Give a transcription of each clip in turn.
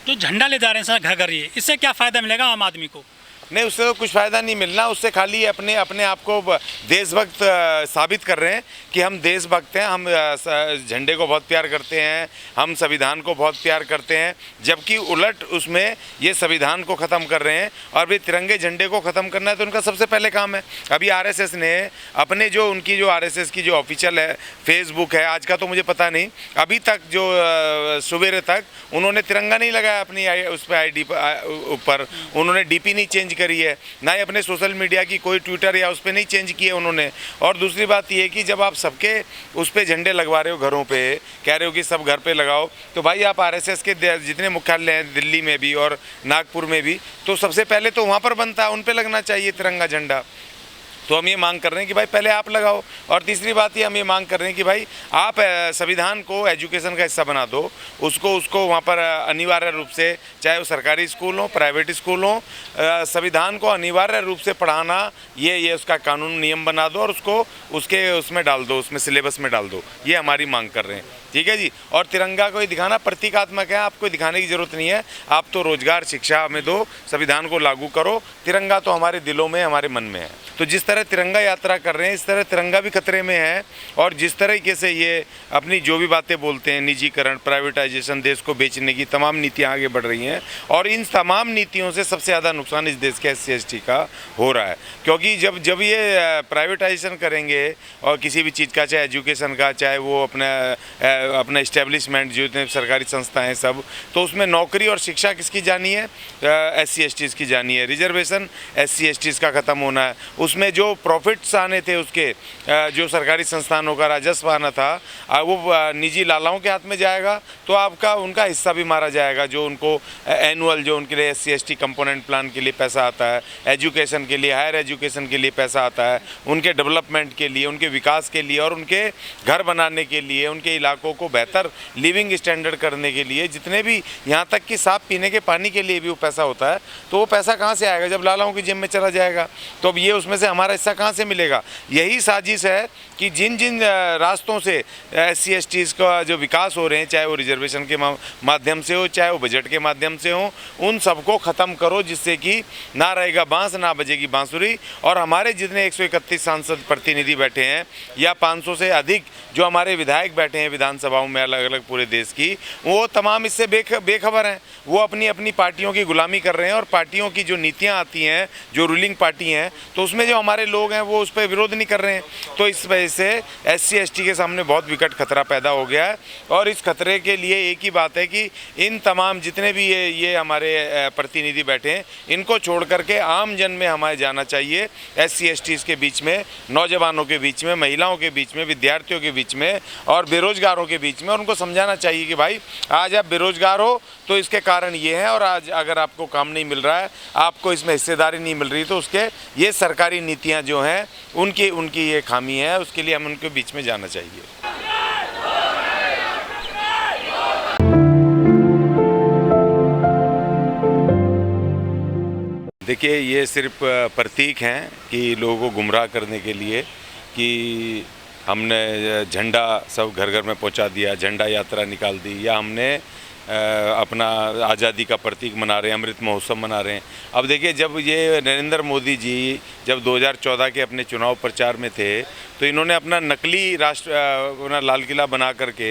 तो झंडा ले जा रहे हैं सर घर घर, ये इससे क्या फ़ायदा मिलेगा आम आदमी को? नहीं, उससे तो कुछ फ़ायदा नहीं मिलना, उससे खाली अपने अपने आप को देशभक्त साबित कर रहे हैं कि हम देशभक्त हैं, हम झंडे को बहुत प्यार करते हैं, हम संविधान को बहुत प्यार करते हैं, जबकि उलट उसमें ये संविधान को ख़त्म कर रहे हैं। और भी तिरंगे झंडे को ख़त्म करना है तो उनका सबसे पहले काम है। अभी आरएसएस ने अपने जो उनकी जो आरएसएस की जो ऑफिशियल है फेसबुक है, आज का तो मुझे पता नहीं, अभी तक जो सवेरे तक उन्होंने तिरंगा नहीं लगाया अपनी उस पर ID ऊपर, उन्होंने DP नहीं चेंज करी है, ना ही अपने सोशल मीडिया की कोई ट्विटर या उस पर नहीं चेंज किए उन्होंने। और दूसरी बात ये कि जब आप सबके उस पर झंडे लगवा रहे हो घरों पे, कह रहे हो कि सब घर पे लगाओ, तो भाई आप आरएसएस के जितने मुख्यालय हैं दिल्ली में भी और नागपुर में भी, तो सबसे पहले तो वहाँ पर बनता है, उन पर लगना चाहिए तिरंगा झंडा। तो हम ये मांग कर रहे हैं कि भाई पहले आप लगाओ। और तीसरी बात ये हम ये मांग कर रहे हैं कि भाई आप संविधान को एजुकेशन का हिस्सा बना दो, उसको वहाँ पर अनिवार्य रूप से, चाहे वो सरकारी स्कूल हो प्राइवेट स्कूल हो, संविधान को अनिवार्य रूप से पढ़ाना ये उसका कानून नियम बना दो और उसको उसमें डाल दो, उसमें सिलेबस में डाल दो। ये हमारी मांग कर रहे हैं, ठीक है जी। और तिरंगा को दिखाना प्रतीकात्मक है, आपको दिखाने की ज़रूरत नहीं है, आप तो रोजगार शिक्षा में दो, संविधान को लागू करो। तिरंगा तो हमारे दिलों में, हमारे मन में है। तो जिस तरह तिरंगा यात्रा कर रहे हैं, इस तरह तिरंगा भी खतरे में है। और जिस तरीके से ये अपनी जो भी बातें बोलते हैं, निजीकरण, प्राइवेटाइजेशन, देश को बेचने की तमाम नीतियाँ आगे बढ़ रही हैं, और इन तमाम नीतियों से सबसे ज़्यादा नुकसान इस देश के SC ST का हो रहा है। क्योंकि जब ये प्राइवेटाइजेशन करेंगे और किसी भी चीज़ का, चाहे एजुकेशन का, चाहे वो अपना इस्टेब्लिशमेंट जो इतने सरकारी संस्थाएं सब, तो उसमें नौकरी और शिक्षा किसकी जानी है? SC STs की जानी है। रिजर्वेशन SC STs का ख़त्म होना है। उसमें जो प्रॉफिट्स आने थे, उसके जो सरकारी संस्थानों का राजस्व आना था, वो निजी लालाओं के हाथ में जाएगा, तो आपका उनका हिस्सा भी मारा जाएगा। जो उनको एनुअल, जो उनके लिए SC ST कंपोनेंट प्लान के लिए पैसा आता है, एजुकेशन के लिए, हायर एजुकेशन के लिए पैसा आता है, उनके डेवलपमेंट के लिए, उनके विकास के लिए और उनके घर बनाने के लिए, उनके इलाकों को बेहतर लिविंग स्टैंडर्ड करने के लिए, जितने भी यहाँ तक कि साफ पीने के पानी के लिए भी वो पैसा होता है, तो वो पैसा कहाँ से आएगा? जब लालाओं की जेब में चला जाएगा। तो अब ये उसमें से हमारा हिस्सा कहाँ से मिलेगा? यही साजिश है कि जिन जिन रास्तों से SC STs का जो विकास हो रहे हैं, चाहे वो रिजर्वेशन के माध्यम से हो, चाहे वो बजट के माध्यम से हो, उन सबको ख़त्म करो, जिससे कि ना रहेगा बांस, ना बजेगी बांसुरी। और हमारे जितने 131 सांसद प्रतिनिधि बैठे हैं, या 500 से अधिक जो हमारे विधायक बैठे हैं विधानसभाओं में अलग अलग पूरे देश की, वो तमाम इससे बेखबर हैं। वो अपनी अपनी पार्टियों की गुलामी कर रहे हैं, और पार्टियों की जो नीतियाँ आती हैं, जो रूलिंग पार्टी हैं, तो उसमें जो हमारे लोग हैं वो उस पर विरोध नहीं कर रहे हैं। तो इस वजह से SC ST के सामने बहुत विकट खतरा पैदा हो गया है। और इस खतरे के लिए एक ही बात है कि इन तमाम जितने भी ये हमारे प्रतिनिधि बैठे हैं, इनको छोड़ करके आम जन में हमारे जाना चाहिए, SC STs के बीच में, नौजवानों के बीच में, महिलाओं के बीच में, विद्यार्थियों के बीच में और बेरोजगारों के बीच में, और उनको समझाना चाहिए कि भाई आज आप बेरोजगार हो तो इसके कारण ये है, और आज अगर आपको काम नहीं मिल रहा है, आपको इसमें हिस्सेदारी नहीं मिल रही, तो उसके ये सरकारी नीतियाँ जो हैं उनकी ये खामी है, उसके लिए हम उनके बीच में जाना चाहिए। देखिए, ये सिर्फ प्रतीक हैं कि लोगों को गुमराह करने के लिए कि हमने झंडा सब घर घर में पहुंचा दिया, झंडा यात्रा निकाल दी, या हमने अपना आज़ादी का प्रतीक मना रहे हैं, अमृत महोत्सव मना रहे हैं। अब देखिए, जब ये नरेंद्र मोदी जी जब 2014 के अपने चुनाव प्रचार में थे, तो इन्होंने अपना नकली राष्ट्र, अपना लाल किला बना करके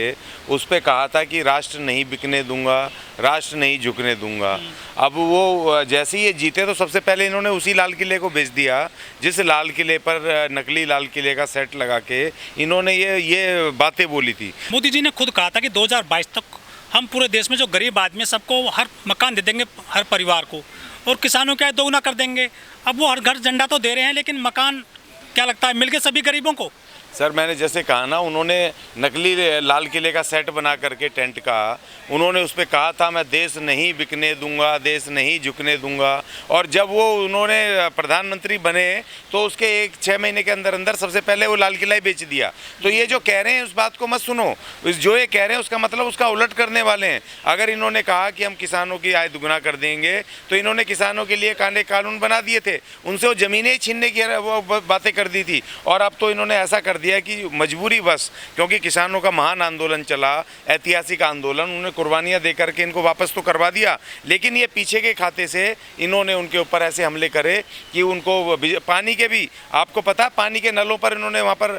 उस पर कहा था कि राष्ट्र नहीं बिकने दूंगा, राष्ट्र नहीं झुकने दूंगा। अब वो जैसे ही ये जीते, तो सबसे पहले इन्होंने उसी लाल किले को बेच दिया, जिस लाल किले पर नकली लाल किले का सेट लगा के इन्होंने ये बातें बोली थी। मोदी जी ने खुद कहा था कि 2022 तक हम पूरे देश में जो गरीब आदमी सबको हर मकान दे देंगे, हर परिवार को, और किसानों का दोगुना कर देंगे। अब वो हर घर झंडा तो दे रहे हैं, लेकिन मकान क्या लगता है मिल के सभी गरीबों को? सर, मैंने जैसे कहा ना, उन्होंने नकली लाल किले का सेट बना करके टेंट का, उन्होंने उस पर कहा था मैं देश नहीं बिकने दूंगा, देश नहीं झुकने दूंगा। और जब वो उन्होंने प्रधानमंत्री बने, तो उसके 6 महीने के अंदर अंदर सबसे पहले वो लाल किला ही बेच दिया। तो ये जो कह रहे हैं उस बात को मत सुनो, जो ये कह रहे हैं उसका मतलब उसका उलट करने वाले हैं। अगर इन्होंने कहा कि हम किसानों की आय दुगना कर देंगे, तो इन्होंने किसानों के लिए कानून बना दिए थे, उनसे वो ज़मीनें छीनने की वो बातें कर दी थी। और अब तो इन्होंने ऐसा कर कर दिया कि मजबूरीवश, क्योंकि किसानों का महान आंदोलन चला, ऐतिहासिक आंदोलन, उन्होंने कुर्बानियाँ दे करके इनको वापस तो करवा दिया, लेकिन ये पीछे के खाते से इन्होंने उनके ऊपर ऐसे हमले करे कि उनको पानी के भी, आपको पता है पानी के नलों पर इन्होंने वहाँ पर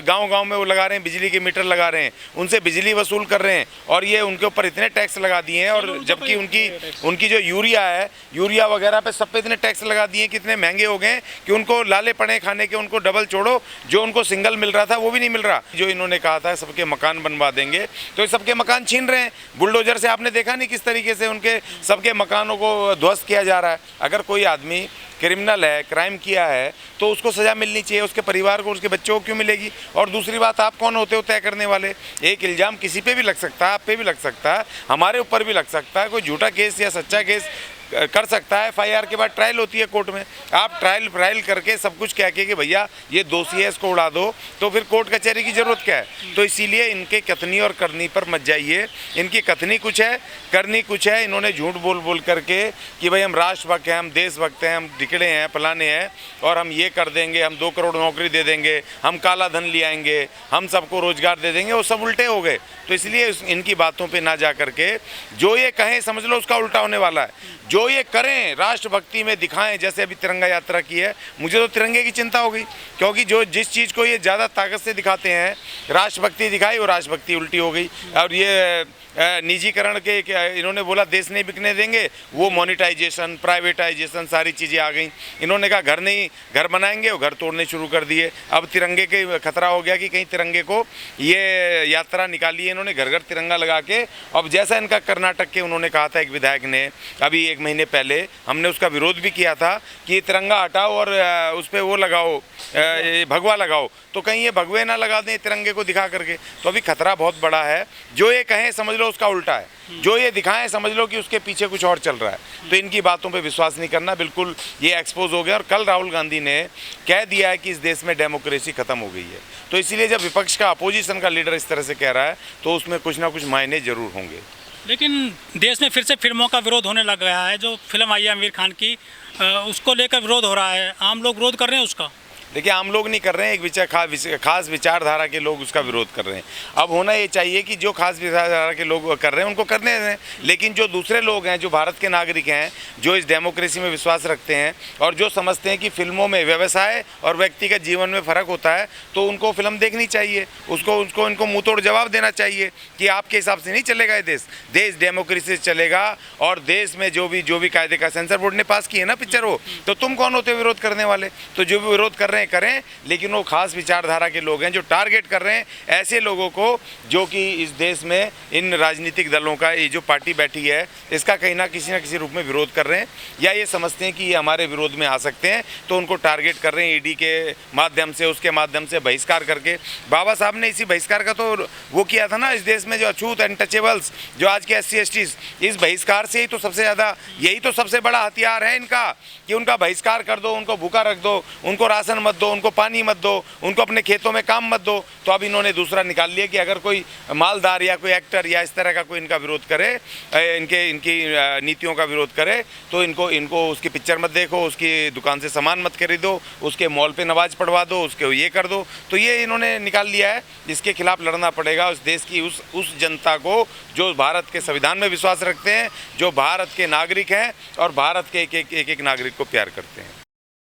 गांव-गांव में वो लगा रहे हैं, बिजली के मीटर लगा रहे हैं, उनसे बिजली वसूल कर रहे हैं और ये उनके ऊपर इतने टैक्स लगा दिए हैं। और जबकि उनकी जो यूरिया वगैरह पे सब पे इतने टैक्स लगा दिए, कितने महंगे हो गए कि उनको लाले पड़े खाने के, उनको डबल छोड़ो, जो उनको सिंगल मिल रहा था वो भी नहीं मिल रहा। जो इन्होंने कहा था सबके मकान बनवा देंगे, तो ये सबके मकान छीन रहे हैं बुलडोजर से। आपने देखा नहीं किस तरीके से उनके सबके मकानों को ध्वस्त किया जा रहा है। अगर कोई आदमी क्रिमिनल है, क्राइम किया है, तो उसको सज़ा मिलनी चाहिए, उसके परिवार को, उसके बच्चों को क्यों मिलेगी? और दूसरी बात, आप कौन होते हो तय करने वाले? एक इल्ज़ाम किसी पे भी लग सकता है, आप पे भी लग सकता है, हमारे ऊपर भी लग सकता है, कोई झूठा केस या सच्चा केस कर सकता है। FIR के बाद ट्रायल होती है कोर्ट में, आप ट्रायल करके सब कुछ कह के कि भैया ये दोषी है, इसको उड़ा दो, तो फिर कोर्ट कचहरी की ज़रूरत क्या है? तो इसीलिए इनके कथनी और करनी पर मत जाइए। इनकी कथनी कुछ है, करनी कुछ है। इन्होंने झूठ बोल करके कि भाई हम राष्ट्रभक्त हैं, हम देशभक्त हैं, हम दिकड़े हैं, फलाने हैं, और हम ये कर देंगे, हम 2 करोड़ नौकरी दे देंगे, हम काला धन ले आएंगे, हम सबको रोजगार दे देंगे, वो सब उल्टे हो गए। तो इसलिए इनकी बातों पर ना जा करके जो ये कहें समझ लो उसका उल्टा होने वाला है। जो ये करें राष्ट्रभक्ति में दिखाएं, जैसे अभी तिरंगा यात्रा की है, मुझे तो तिरंगे की चिंता हो गई, क्योंकि जिस चीज़ को ये ज़्यादा ताकत से दिखाते हैं, राष्ट्रभक्ति दिखाई, वो राष्ट्रभक्ति उल्टी हो गई। और ये निजीकरण के इन्होंने बोला देश नहीं बिकने देंगे, वो मोनेटाइजेशन, प्राइवेटाइजेशन, सारी चीज़ें आ गई। इन्होंने कहा घर बनाएंगे, वो घर तोड़ने शुरू कर दिए। अब तिरंगे के खतरा हो गया कि कहीं तिरंगे को ये यात्रा निकाली है इन्होंने, घर घर तिरंगा लगा के। अब जैसा इनका कर्नाटक के उन्होंने कहा था एक विधायक ने अभी 1 महीने पहले, हमने उसका विरोध भी किया था कि तिरंगा हटाओ और उस पर वो लगाओ, भगवा लगाओ, तो कहीं ये भगवे ना लगा दें तिरंगे को दिखा करके। तो अभी खतरा बहुत बड़ा है। जो ये कहें समझ लो उसका उल्टा है, जो ये दिखाएं समझ लो कि उसके पीछे कुछ और चल रहा है। तो इनकी बातों पे विश्वास नहीं करना, बिल्कुल ये एक्सपोज हो गया। और कल राहुल गांधी ने कह दिया है कि इस देश में डेमोक्रेसी खत्म हो गई है। तो इसीलिए जब विपक्ष का, अपोजिशन का लीडर इस तरह से कह रहा है, तो उसमें कुछ ना कुछ मायने जरूर होंगे। लेकिन देश में फिर से फिल्मों का विरोध होने लग गया है। जो फिल्म आई है आमिर खान की, उसको लेकर विरोध हो रहा है, आम लोग विरोध कर रहे हैं उसका। देखिए, आम लोग नहीं कर रहे हैं, एक खास विचारधारा के लोग उसका विरोध कर रहे हैं। अब होना ये चाहिए कि जो खास विचारधारा के लोग कर रहे हैं उनको करने दें, लेकिन जो दूसरे लोग हैं, जो भारत के नागरिक हैं, जो इस डेमोक्रेसी में विश्वास रखते हैं और जो समझते हैं कि फिल्मों में व्यवसाय और व्यक्तिगत जीवन में फ़र्क होता है, तो उनको फिल्म देखनी चाहिए, इनको मुँह तोड़ जवाब देना चाहिए कि आपके हिसाब से नहीं चलेगा ये देश डेमोक्रेसी से चलेगा। और देश में जो भी कायदे का सेंसर बोर्ड ने पास किए ना पिक्चर हो, तो तुम कौन होते हो विरोध करने वाले? तो जो भी विरोध कर रहे हैं करें, लेकिन वो खास विचारधारा के लोग हैं जो टारगेट कर रहे हैं ऐसे लोगों को जो कि इस देश में इन राजनीतिक दलों का, ये जो पार्टी बैठी है, इसका कहीं ना किसी रूप में विरोध कर रहे हैं, या ये समझते हैं कि ये हमारे विरोध में आ सकते हैं, तो उनको टारगेट कर रहे हैं ईडी के माध्यम से, उसके माध्यम से बहिष्कार करके। बाबा साहब ने इसी बहिष्कार का तो वो किया था ना, इस देश में जो अछूत अनटचेबल्स, जो आज के SC ST, इस बहिष्कार से ही तो सबसे ज़्यादा, यही तो सबसे बड़ा हथियार है इनका कि उनका बहिष्कार कर दो, उनको भूखा रख दो, उनको राशन मत दो, उनको पानी मत दो, उनको अपने खेतों में काम मत दो। तो अब इन्होंने दूसरा निकाल लिया कि अगर कोई मालदार या कोई एक्टर या इस तरह का कोई इनका विरोध करे, इनकी नीतियों का विरोध करे, तो इनको उसकी पिक्चर मत देखो, उसकी दुकान से सामान मत खरीदो, उसके मॉल पे नमाज पढ़वा दो, उसके ये कर दो। तो ये इन्होंने निकाल लिया है। इसके खिलाफ लड़ना पड़ेगा उस देश की उस जनता को जो भारत के संविधान में विश्वास रखते हैं, जो भारत के नागरिक हैं और भारत के एक नागरिक को प्यार करते हैं।